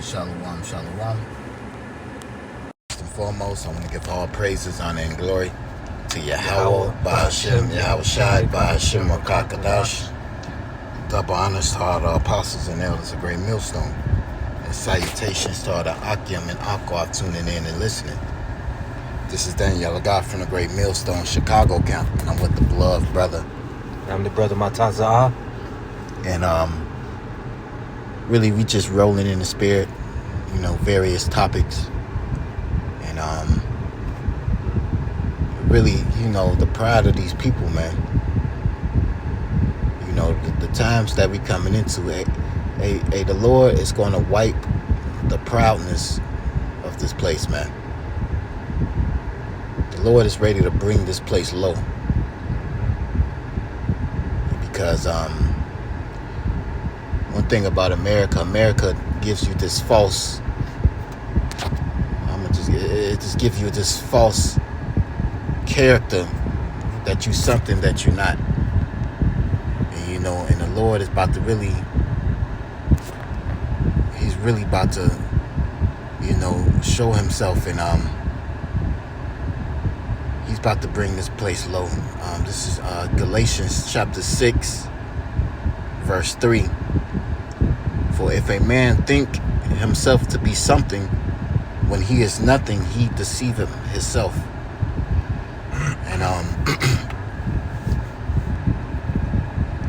Shalom, shalom. First and foremost, I want to give all praises, honor, and glory to Yahweh, Ba'ashem, Yahweh Shai, Ba'ashem, Rakakadash. Double honors to all the apostles and elders of Great Millstone. And salutations to all the Akim and Akwav tuning in and listening. This is Daniel God from the Great Millstone, Chicago camp. And I'm with the beloved brother. I'm the brother Mataza. And really we just rolling in the spirit, various topics. And really, the pride of these people, man. The times that we coming into, the Lord is going to wipe the proudness of this place, man. The Lord is ready to bring this place low. Because one thing about America gives you this false, it just gives you this false character that you something that you're not. And the Lord is about to he's really about to, show himself, and he's about to bring this place low. This is Galatians chapter 6, verse 3. For if a man think himself to be something, when he is nothing, he deceiveth himself. And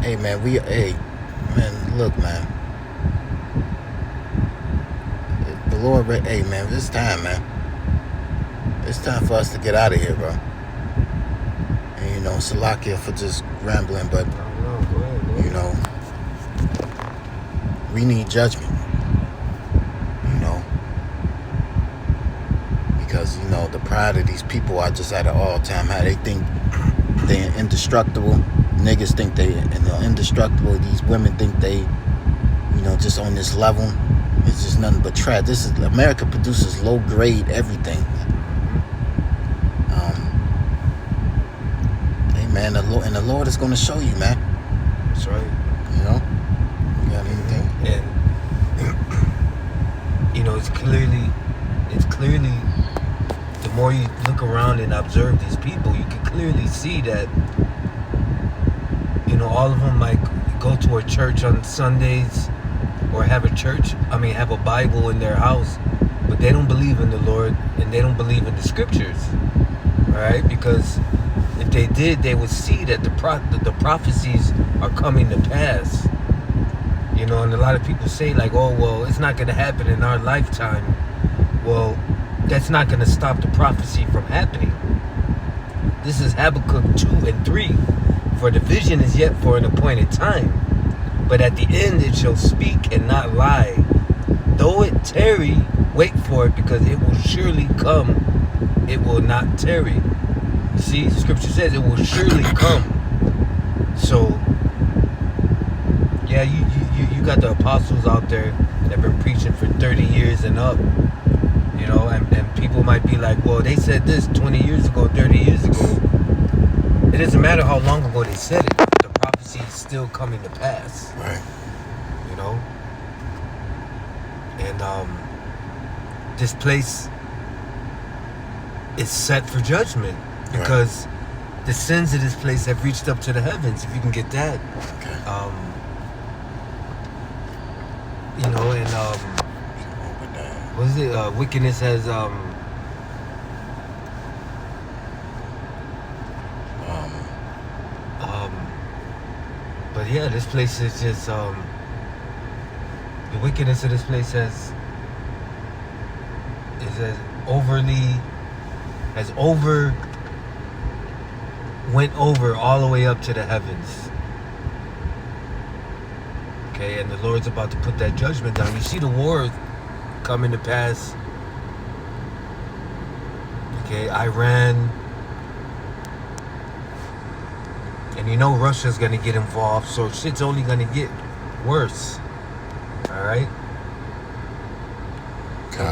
hey man, look, man. The Lord, hey man, it's time, man. It's time for us to get out of here, bro. And Salakia for just rambling, but we need judgment. Because the pride of these people are just at an all-time high. They think they're indestructible. Niggas think they indestructible. These women think they, just on this level. It's just nothing but trash. America produces low-grade everything. Hey man, the Lord is going to show you, man. That's right. You got anything? And it's clearly. The more you look around and observe these people, you can clearly see that, all of them might go to a church on Sundays or have a Bible in their house, but they don't believe in the Lord and they don't believe in the scriptures, right? Because if they did, they would see that the prophecies are coming to pass, and a lot of people say like, oh, well, it's not going to happen in our lifetime. Well, that's not going to stop the prophecy from happening. This is Habakkuk 2 and 3. For the vision is yet for an appointed time, but at the end it shall speak and not lie. Though it tarry, wait for it, because it will surely come. It will not tarry. You see, scripture says it will surely come. So, yeah, you got the apostles out there that have been preaching for 30 years and up. And people might be like, well, they said this 20 years ago, 30 years ago. It doesn't matter how long ago they said it. The prophecy is still coming to pass. Right. And this place is set for judgment because the sins of this place have reached up to the heavens, if you can get that. Okay. What is it? Wickedness has but yeah, this place is just the wickedness of this place has went over all the way up to the heavens. Okay, and the Lord's about to put that judgment down. You see the war coming to pass. Okay, Iran. And Russia's gonna get involved, so shit's only gonna get worse. Alright?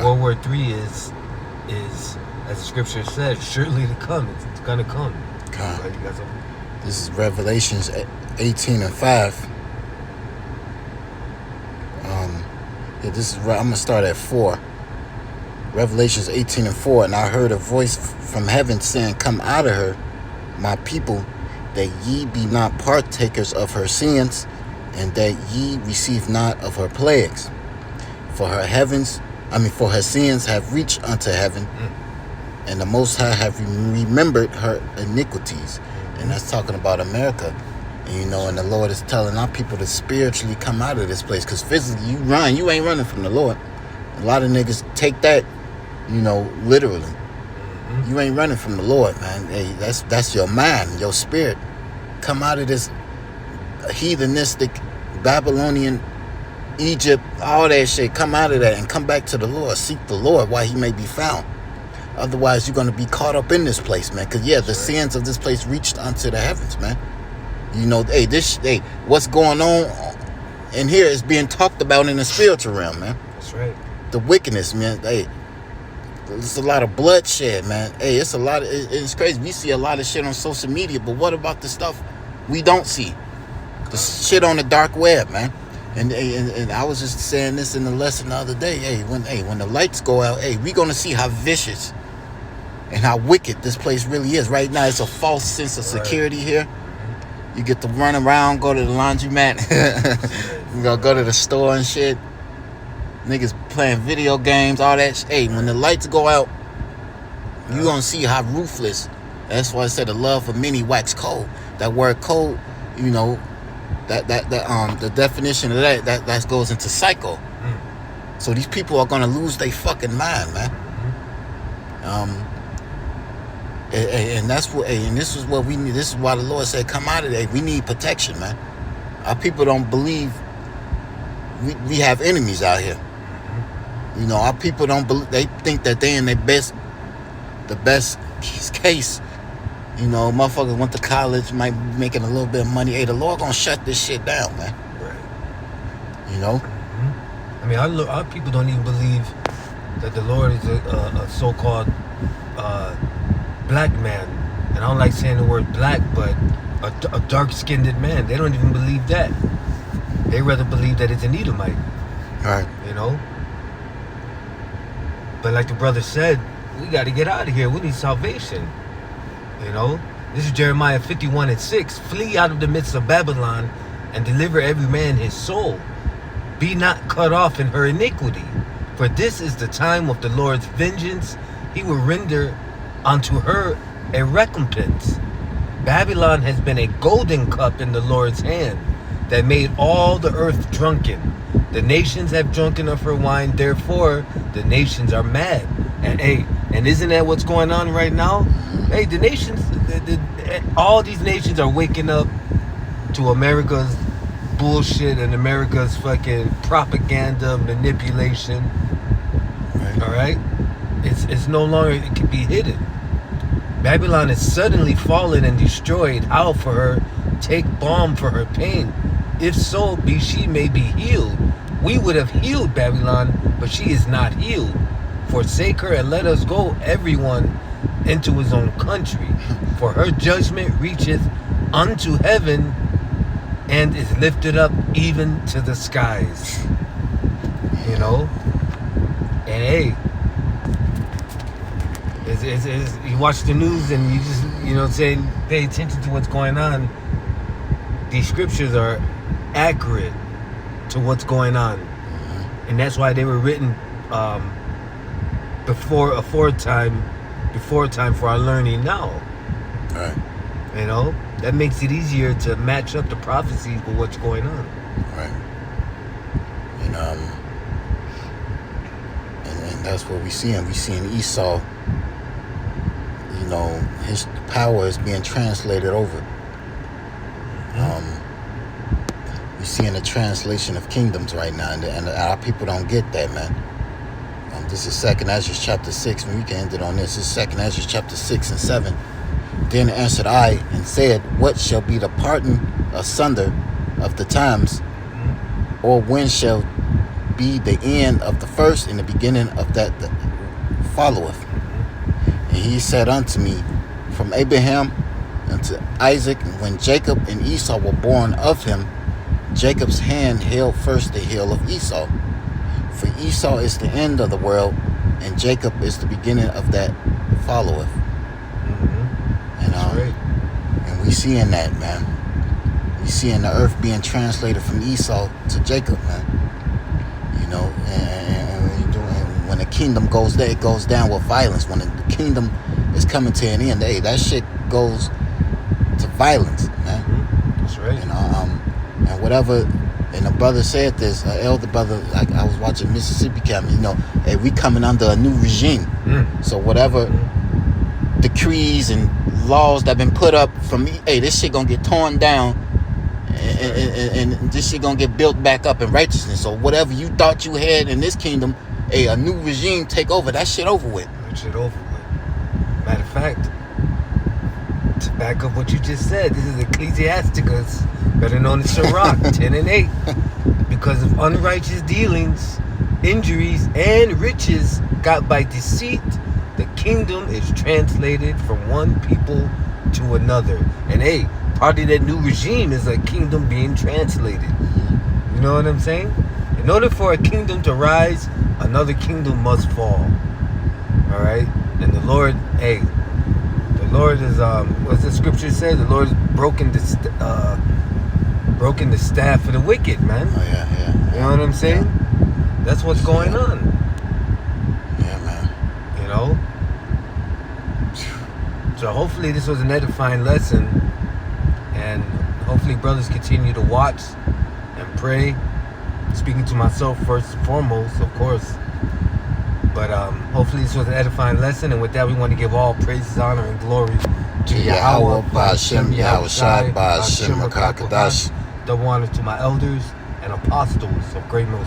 World War III is, as the scripture says, surely to come. It's gonna come. Right, you got something? This is Revelations 18 and 5. Yeah, this is right. I'm gonna start at 4. Revelations 18:4. And I heard a voice from heaven saying, "Come out of her, my people, that ye be not partakers of her sins, and that ye receive not of her plagues. For her sins have reached unto heaven, and the Most High have remembered her iniquities." And that's talking about America. And, and the Lord is telling our people to spiritually come out of this place. Because physically, you ain't running from the Lord. A lot of niggas take that, literally. You ain't running from the Lord, man. Hey, that's your mind, your spirit. Come out of this heathenistic, Babylonian, Egypt, all that shit. Come out of that and come back to the Lord. Seek the Lord while he may be found. Otherwise, you're going to be caught up in this place, man. Because, the sins of this place reached unto the heavens, man. What's going on in here is being talked about in the spiritual realm, man. That's right. The wickedness, man. Hey, there's a lot of bloodshed, man. Hey, it's a lot of, it's crazy. We see a lot of shit on social media, but what about the stuff we don't see? The shit on the dark web, man. And I was just saying this in the lesson the other day. When the lights go out, we're gonna see how vicious and how wicked this place really is. Right now, it's a false sense of security here. You get to run around, go to the laundromat, go to the store and shit. Niggas playing video games, all that. When the lights go out, you gonna see how ruthless. That's why I said the love for many wax cold. That word cold, the definition of that goes into psycho. So these people are gonna lose their fucking mind, man. And that's what. And this is what we need. This is why the Lord said, "Come out of there." We need protection, man. Our people don't believe we have enemies out here. Our people don't believe. They think that they in the best case. Motherfuckers went to college, might be making a little bit of money. The Lord gonna shut this shit down, man. Right. I mean, our people don't even believe that the Lord is a so-called black man. And I don't like saying the word black, but a dark-skinned man. They don't even believe that. They rather believe that it's an Edomite. Right. But like the brother said, we got to get out of here. We need salvation. This is Jeremiah 51:6. Flee out of the midst of Babylon and deliver every man his soul. Be not cut off in her iniquity. For this is the time of the Lord's vengeance. He will render unto her a recompense. Babylon has been a golden cup in the Lord's hand that made all the earth drunken. The nations have drunken of her wine, therefore the nations are mad. And isn't that what's going on right now? The nations, all these nations are waking up to America's bullshit and America's fucking propaganda, manipulation. Right. All right? It's no longer, it can be hidden. Babylon is suddenly fallen and destroyed. How for her? Take balm for her pain. If so be she may be healed. We would have healed Babylon, but she is not healed. Forsake her and let us go, everyone, into his own country. For her judgment reacheth unto heaven and is lifted up even to the skies. And you watch the news and you just, pay attention to what's going on. These scriptures are accurate to what's going on. And that's why they were written before time for our learning now. Right. That makes it easier to match up the prophecies with what's going on. Right. And that's what we see. And we see in Esau, his power is being translated over. We see in the translation of kingdoms right now, and our people don't get that, man. This is 2nd Ezra chapter 6. We can end it on this. This is 2nd Ezra chapter 6 and 7. Then answered I and said, what shall be the parting asunder of the times? Or when shall be the end of the first and the beginning of that followeth? And he said unto me, from Abraham unto Isaac, when Jacob and Esau were born of him, Jacob's hand held first the heel of Esau. For Esau is the end of the world, and Jacob is the beginning of that followeth. Mm-hmm. And That's right. and we seeing that, man. We seeing the earth being translated from Esau to Jacob, man. You know, and when the kingdom goes there, it goes down with violence. When the kingdom is coming to an end, hey, that shit goes to violence, man. Mm-hmm. That's right. And whatever. And the brother said this, elder brother, like I was watching Mississippi Camp, you know, hey, we coming under a new regime. So whatever decrees and laws that been put up from, hey, this shit gonna get torn down, and this shit gonna get built back up in righteousness. So whatever you thought you had in this kingdom, hey, a new regime take over, that shit over with. That shit over with. Matter of fact, to back up what you just said, this is Ecclesiasticus, better known as Sirach 10 and 8. Because of unrighteous dealings, injuries, and riches got by deceit, the kingdom is translated from one people to another. And hey, part of that new regime is a kingdom being translated. You know what I'm saying? In order for a kingdom to rise, another kingdom must fall. Alright? And the Lord, hey, the Lord is, what's the scripture say? The Lord has broken the staff of the wicked, man. Oh, yeah. You know what I'm saying? Yeah. That's what's going on. Yeah, man. You know? So hopefully this was an edifying lesson. And hopefully brothers continue to watch and pray. Speaking to myself first and foremost, of course. But hopefully this was an edifying lesson. And with that, we want to give all praises, honor, and glory to Yahweh, Ba'ashem, Yahweh Shai, Ba'ashem, Rakakadash. Double honor to my elders and apostles of great most.